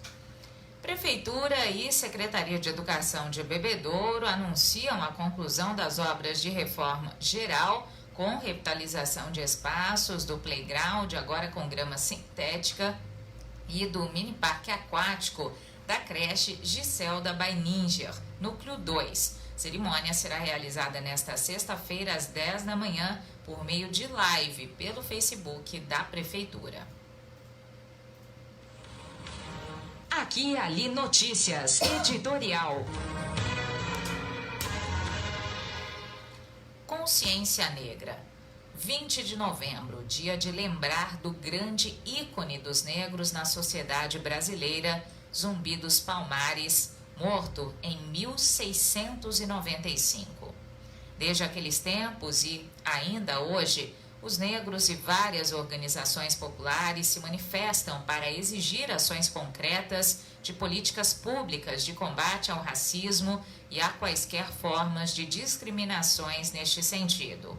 Prefeitura e Secretaria de Educação de Bebedouro anunciam a conclusão das obras de reforma geral com revitalização de espaços do playground, agora com grama sintética, e do mini parque aquático da creche Giselda Baininger, núcleo 2. Cerimônia será realizada nesta sexta-feira às 10 da manhã por meio de live pelo Facebook da Prefeitura. Aqui e ali notícias, editorial. Consciência Negra. 20 de novembro, dia de lembrar do grande ícone dos negros na sociedade brasileira, Zumbi dos Palmares, morto em 1695. Desde aqueles tempos e ainda hoje, os negros e várias organizações populares se manifestam para exigir ações concretas de políticas públicas de combate ao racismo e a quaisquer formas de discriminações neste sentido.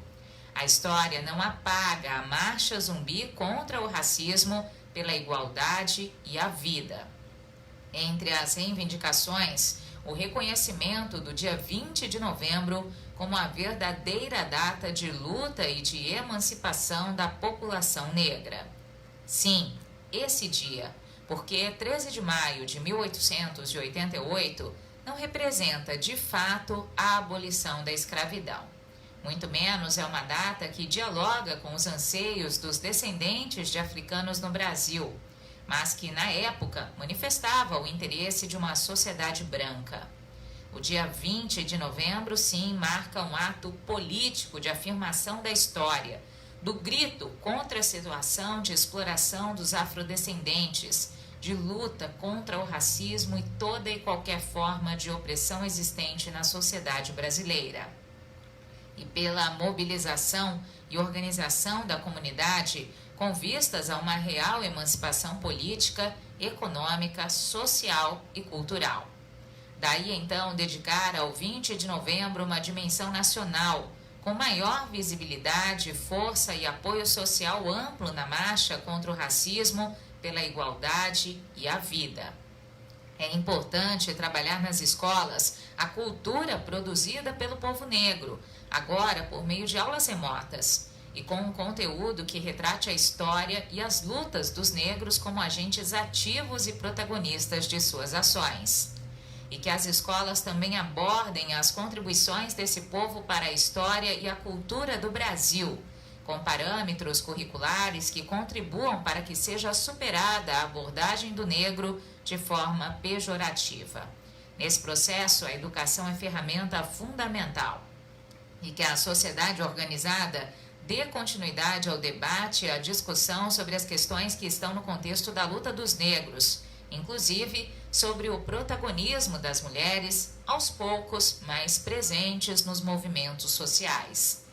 A história não apaga a marcha zumbi contra o racismo, pela igualdade e a vida. Entre as reivindicações, o reconhecimento do dia 20 de novembro como a verdadeira data de luta e de emancipação da população negra. Sim, esse dia, porque 13 de maio de 1888 não representa de fato a abolição da escravidão. Muito menos é uma data que dialoga com os anseios dos descendentes de africanos no Brasil, mas que na época manifestava o interesse de uma sociedade branca. O dia 20 de novembro, sim, marca um ato político de afirmação da história, do grito contra a situação de exploração dos afrodescendentes, de luta contra o racismo e toda e qualquer forma de opressão existente na sociedade brasileira. E pela mobilização e organização da comunidade com vistas a uma real emancipação política, econômica, social e cultural. Daí, então, dedicar ao 20 de novembro uma dimensão nacional, com maior visibilidade, força e apoio social amplo na marcha contra o racismo, pela igualdade e a vida. É importante trabalhar nas escolas a cultura produzida pelo povo negro, agora por meio de aulas remotas, e com um conteúdo que retrate a história e as lutas dos negros como agentes ativos e protagonistas de suas ações. E que as escolas também abordem as contribuições desse povo para a história e a cultura do Brasil, com parâmetros curriculares que contribuam para que seja superada a abordagem do negro de forma pejorativa. Nesse processo, a educação é ferramenta fundamental e que a sociedade organizada dê continuidade ao debate e à discussão sobre as questões que estão no contexto da luta dos negros, inclusive sobre o protagonismo das mulheres, aos poucos mais presentes nos movimentos sociais.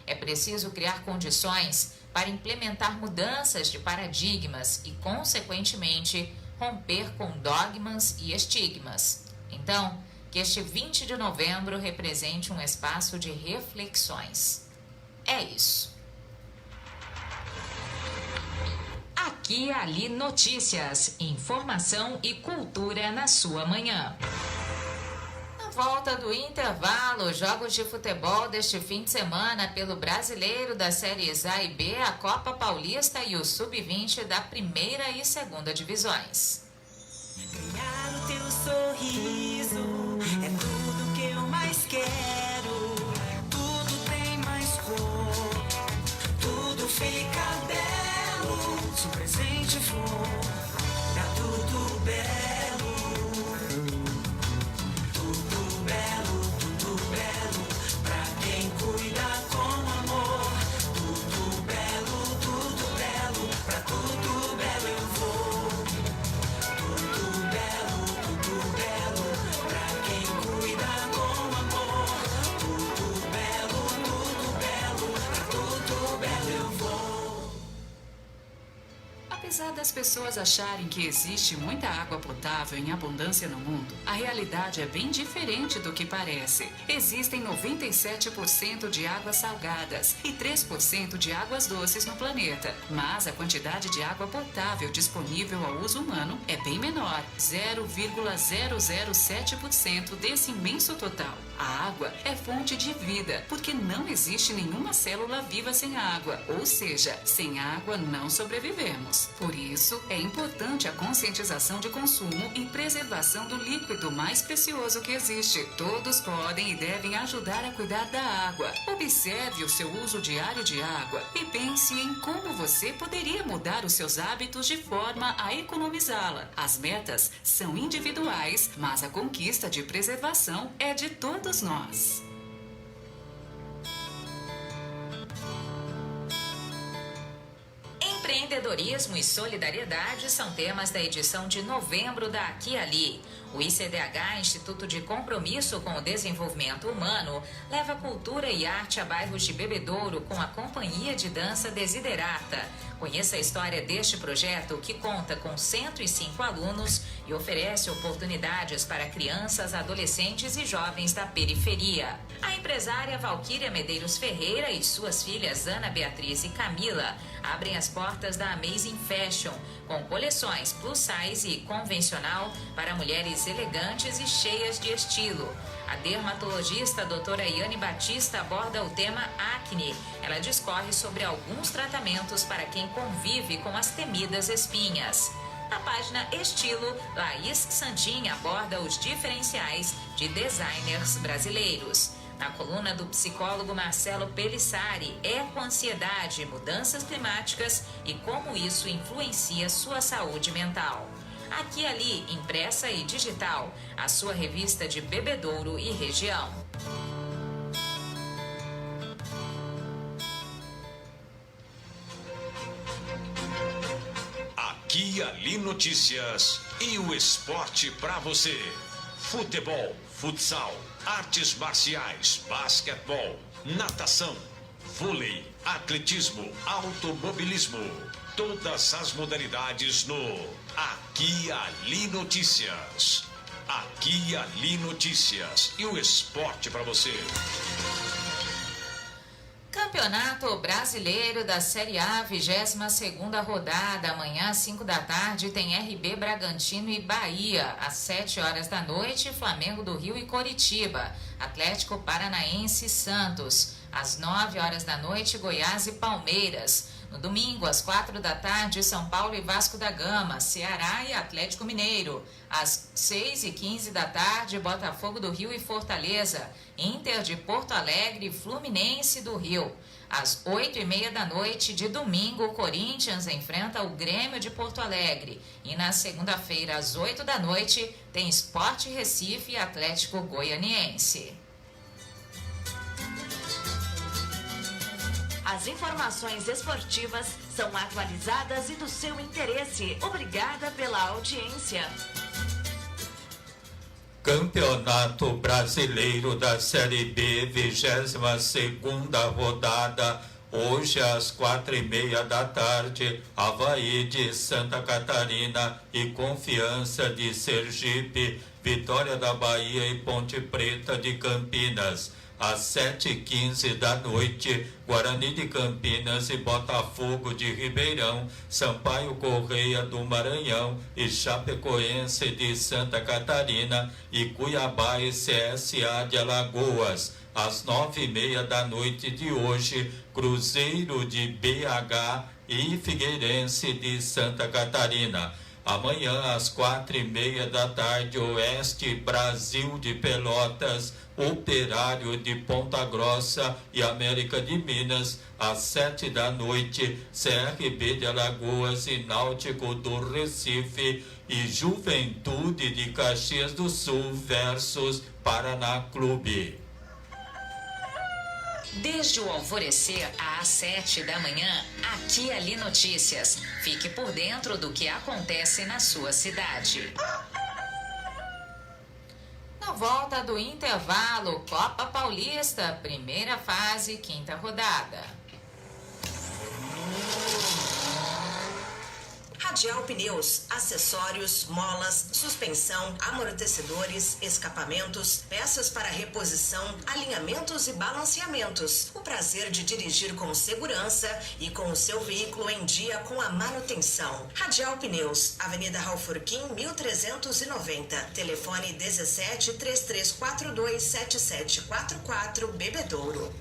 É preciso criar condições para implementar mudanças de paradigmas e, consequentemente, romper com dogmas e estigmas. Então, que este 20 de novembro represente um espaço de reflexões. É isso. Aqui e Ali Notícias, informação e cultura na sua manhã. Na volta do intervalo, jogos de futebol deste fim de semana pelo Brasileiro das séries A e B, a Copa Paulista e o Sub-20 da primeira e segunda divisões. Ganhar o teu sorriso é tudo que eu mais quero. Tudo tem mais cor, tudo fica belo. Se o presente for pra tudo belo, tudo belo, pra quem cuida com amor. Tudo belo, pra tudo belo eu vou. Apesar das pessoas acharem que existe muita água potável em abundância no mundo, a realidade é bem diferente do que parece. Existem 97% de águas salgadas e 3% de águas doces no planeta, mas a quantidade de água potável disponível ao uso humano é bem menor, 0,007% desse imenso total. A água é fonte de vida, porque não existe nenhuma célula viva sem água, ou seja, sem água não sobrevivemos. Por isso, é importante a conscientização de consumo e preservação do líquido mais precioso que existe. Todos podem e devem ajudar a cuidar da água. Observe o seu uso diário de água e pense em como você poderia mudar os seus hábitos de forma a economizá-la. As metas são individuais, mas a conquista de preservação é de todos nós. Empreendedorismo e solidariedade são temas da edição de novembro da Aqui e Ali. O ICDH, Instituto de Compromisso com o Desenvolvimento Humano, leva cultura e arte a bairros de Bebedouro com a Companhia de Dança Desiderata. Conheça a história deste projeto, que conta com 105 alunos e oferece oportunidades para crianças, adolescentes e jovens da periferia. A empresária Valquíria Medeiros Ferreira e suas filhas Ana Beatriz e Camila abrem as portas da Amazing Fashion, com coleções plus size e convencional para mulheres elegantes e cheias de estilo. A dermatologista doutora Iane Batista aborda o tema acne. Ela discorre sobre alguns tratamentos para quem convive com as temidas espinhas. Na página Estilo, Laís Santin aborda os diferenciais de designers brasileiros. Na coluna do psicólogo Marcelo Pelissari, ecoansiedade, mudanças climáticas e como isso influencia sua saúde mental. Aqui e Ali, impressa e digital, a sua revista de Bebedouro e região. Aqui e Ali Notícias e o esporte para você. Futebol, futsal, artes marciais, basquetebol, natação, vôlei, atletismo, automobilismo. Todas as modalidades no Aqui e Ali Notícias. Aqui e Ali Notícias e o esporte para você. Campeonato Brasileiro da Série A, 22ª rodada. Amanhã, às 5 da tarde, tem RB Bragantino e Bahia. Às 7 horas da noite, Flamengo do Rio e Coritiba. Atlético Paranaense e Santos. Às 9 horas da noite, Goiás e Palmeiras. No domingo, às 4 da tarde, São Paulo e Vasco da Gama, Ceará e Atlético Mineiro. Às 6h15 da tarde, Botafogo do Rio e Fortaleza, Inter de Porto Alegre e Fluminense do Rio. Às 8h30 da noite de domingo, o Corinthians enfrenta o Grêmio de Porto Alegre. E na segunda-feira, às 8 da noite, tem Sport Recife e Atlético Goianiense. As informações esportivas são atualizadas e do seu interesse. Obrigada pela audiência. Campeonato Brasileiro da Série B, 22ª rodada. Hoje, às 4h30 da tarde, Avaí de Santa Catarina e Confiança de Sergipe, Vitória da Bahia e Ponte Preta de Campinas. Às 7h15 da noite, Guarani de Campinas e Botafogo de Ribeirão, Sampaio Correia do Maranhão e Chapecoense de Santa Catarina e Cuiabá e CSA de Alagoas. Às 9h30 da noite de hoje, Cruzeiro de BH e Figueirense de Santa Catarina. Amanhã, às 4h30 da tarde, Oeste Brasil de Pelotas, Operário de Ponta Grossa e América de Minas. Às 7h da noite, CRB de Alagoas e Náutico do Recife e Juventude de Caxias do Sul versus Paraná Clube. Desde o alvorecer às 7 da manhã, Aqui e Ali Notícias. Fique por dentro do que acontece na sua cidade. Na volta do intervalo, Copa Paulista, primeira fase, 5ª rodada. Radial Pneus, acessórios, molas, suspensão, amortecedores, escapamentos, peças para reposição, alinhamentos e balanceamentos. O prazer de dirigir com segurança e com o seu veículo em dia com a manutenção. Radial Pneus, Avenida Raufurquim, 1390. Telefone 17 3342 7744, Bebedouro.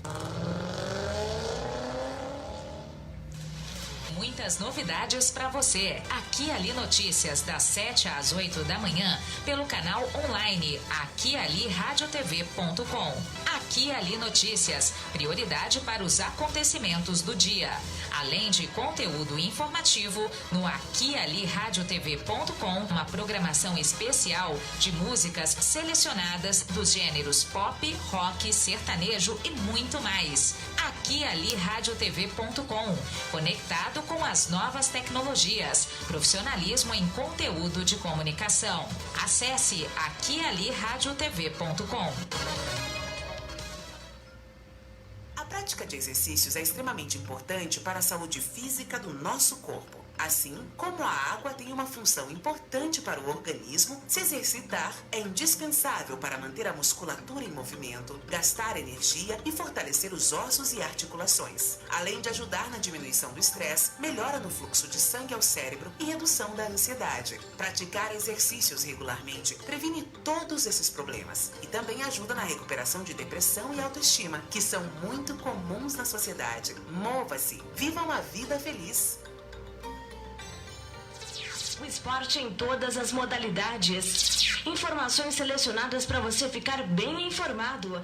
Muitas novidades para você. Aqui e Ali Notícias, das 7 às 8 da manhã, pelo canal online aquialiradiotv.com. Aqui e Ali Notícias, prioridade para os acontecimentos do dia. Além de conteúdo informativo, no aquialiradiotv.com, uma programação especial de músicas selecionadas dos gêneros pop, rock, sertanejo e muito mais. aquialiradiotv.com, conectado com as novas tecnologias, profissionalismo em conteúdo de comunicação. Acesse aquialiradiotv.com. A prática de exercícios é extremamente importante para a saúde física do nosso corpo. Assim como a água tem uma função importante para o organismo, se exercitar é indispensável para manter a musculatura em movimento, gastar energia e fortalecer os ossos e articulações. Além de ajudar na diminuição do estresse, melhora no fluxo de sangue ao cérebro e redução da ansiedade. Praticar exercícios regularmente previne todos esses problemas e também ajuda na recuperação de depressão e autoestima, que são muito comuns na sociedade. Mova-se, viva uma vida feliz. O esporte em todas as modalidades. Informações selecionadas para você ficar bem informado.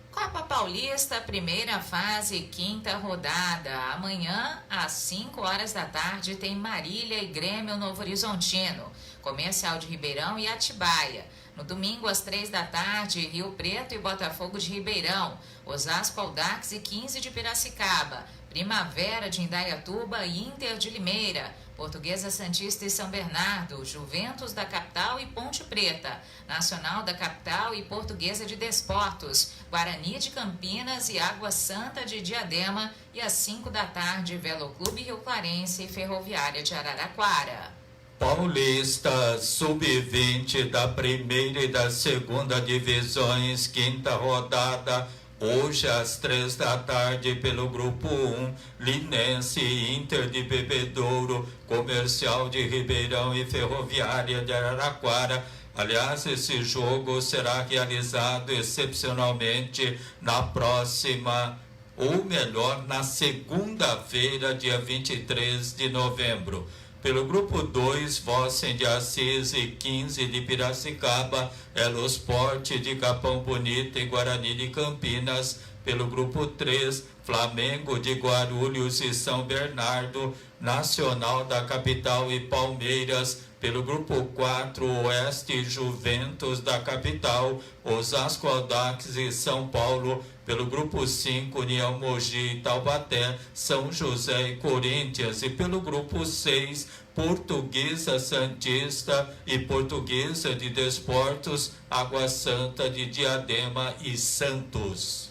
Copa Paulista, primeira fase, 5ª rodada. Amanhã, às 5 horas da tarde, tem Marília e Grêmio Novo Horizontino, Comercial de Ribeirão e Atibaia. No domingo, às 3 da tarde, Rio Preto e Botafogo de Ribeirão, Osasco, Audax e 15 de Piracicaba, Primavera de Indaiatuba e Inter de Limeira, Portuguesa Santista e São Bernardo, Juventus da Capital e Ponte Preta, Nacional da Capital e Portuguesa de Desportos, Guarani de Campinas e Água Santa de Diadema e às 5 da tarde, Veloclube Rio Clarense e Ferroviária de Araraquara. Paulista Sub-20 da primeira e da segunda divisões, 5ª rodada. Hoje, às 3 da tarde, pelo Grupo 1, Linense e Inter de Bebedouro, Comercial de Ribeirão e Ferroviária de Araraquara. Aliás, esse jogo será realizado excepcionalmente na próxima, ou melhor, na segunda-feira, dia 23 de novembro. Pelo Grupo 2, Vossen de Assis e 15 de Piracicaba, Elo Sport de Capão Bonito e Guarani de Campinas. Pelo Grupo 3, Flamengo de Guarulhos e São Bernardo, Nacional da Capital e Palmeiras. Pelo Grupo 4, Oeste Juventus da Capital, Osasco, Audax e São Paulo. Pelo Grupo 5, União Mogi e Taubaté, São José e Corinthians. E pelo Grupo 6, Portuguesa Santista e Portuguesa de Desportos, Água Santa de Diadema e Santos.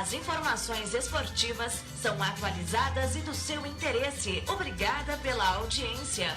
As informações esportivas são atualizadas e do seu interesse. Obrigada pela audiência.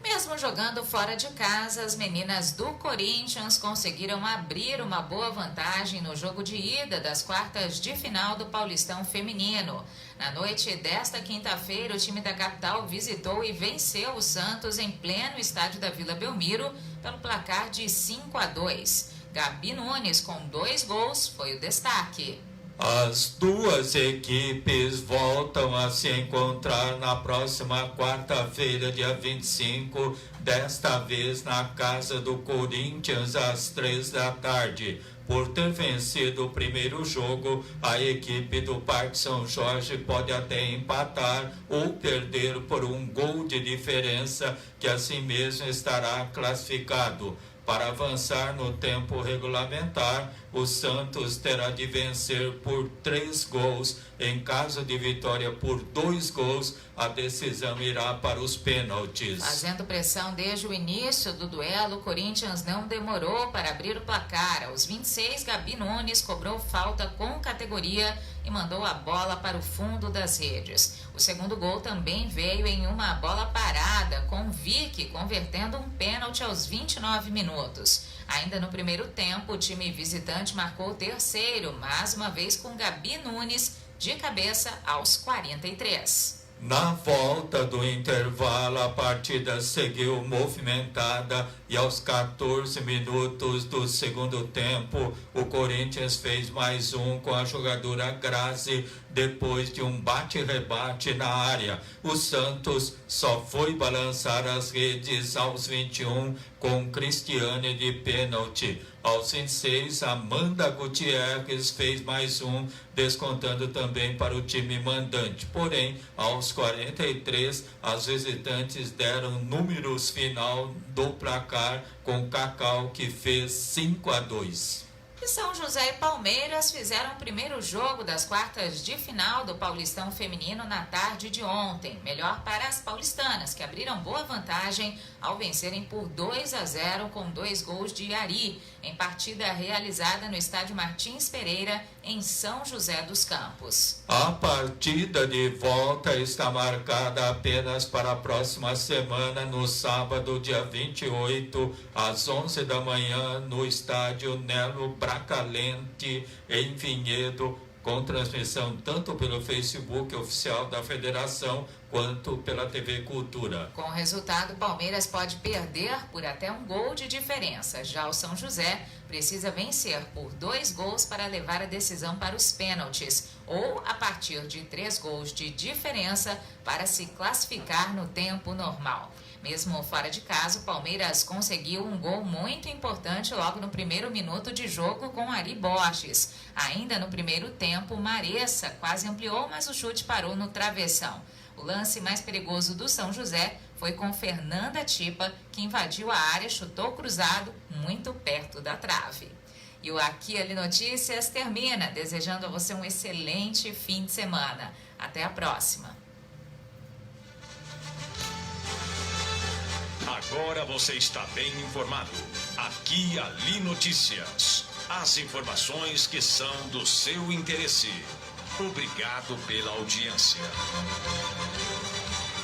Mesmo jogando fora de casa, as meninas do Corinthians conseguiram abrir uma boa vantagem no jogo de ida das quartas de final do Paulistão Feminino. Na noite desta quinta-feira, o time da capital visitou e venceu o Santos em pleno estádio da Vila Belmiro pelo placar de 5-2. Gabi Nunes, com 2 gols, foi o destaque. As duas equipes voltam a se encontrar na próxima quarta-feira, dia 25, desta vez na casa do Corinthians, às 3 da tarde. Por ter vencido o primeiro jogo, a equipe do Parque São Jorge pode até empatar ou perder por 1 gol de diferença, que assim mesmo estará classificado. Para avançar no tempo regulamentar, o Santos terá de vencer por 3 gols. Em caso de vitória por 2 gols, a decisão irá para os pênaltis. Fazendo pressão desde o início do duelo, o Corinthians não demorou para abrir o placar. Aos 26, Gabi Nunes cobrou falta com categoria e mandou a bola para o fundo das redes. O segundo gol também veio em uma bola parada, com Vicky convertendo um pênalti aos 29 minutos. Ainda no primeiro tempo, o time visitante marcou o terceiro, mais uma vez com Gabi Nunes, de cabeça aos 43. Na volta do intervalo, a partida seguiu movimentada e aos 14 minutos do segundo tempo, o Corinthians fez mais um com a jogadora Grazi depois de um bate-rebate na área. O Santos só foi balançar as redes aos 21 com Cristiane de pênalti. Aos 26, Amanda Gutierrez fez mais um, descontando também para o time mandante. Porém, aos 43, as visitantes deram números final do placar com Cacau, que fez 5-2. E São José e Palmeiras fizeram o primeiro jogo das quartas de final do Paulistão Feminino na tarde de ontem. Melhor para as paulistanas, que abriram boa vantagem ao vencerem por 2-0 com 2 gols de Ari, em partida realizada no estádio Martins Pereira, em São José dos Campos. A partida de volta está marcada apenas para a próxima semana, no sábado, dia 28, às 11 da manhã, no estádio Nelo Bracalente, em Vinhedo, com transmissão tanto pelo Facebook oficial da Federação quanto pela TV Cultura. Com o resultado, o Palmeiras pode perder por até 1 gol de diferença. Já o São José precisa vencer por 2 gols para levar a decisão para os pênaltis, ou a partir de 3 gols de diferença para se classificar no tempo normal. Mesmo fora de casa, o Palmeiras conseguiu um gol muito importante logo no primeiro minuto de jogo com Ari Borges. Ainda no primeiro tempo, Maressa quase ampliou, mas o chute parou no travessão. O lance mais perigoso do São José foi com Fernanda Tipa, que invadiu a área, chutou cruzado muito perto da trave. E o Aqui Ali Notícias termina, desejando a você um excelente fim de semana. Até a próxima. Agora você está bem informado. Aqui Ali Notícias. As informações que são do seu interesse. Obrigado pela audiência.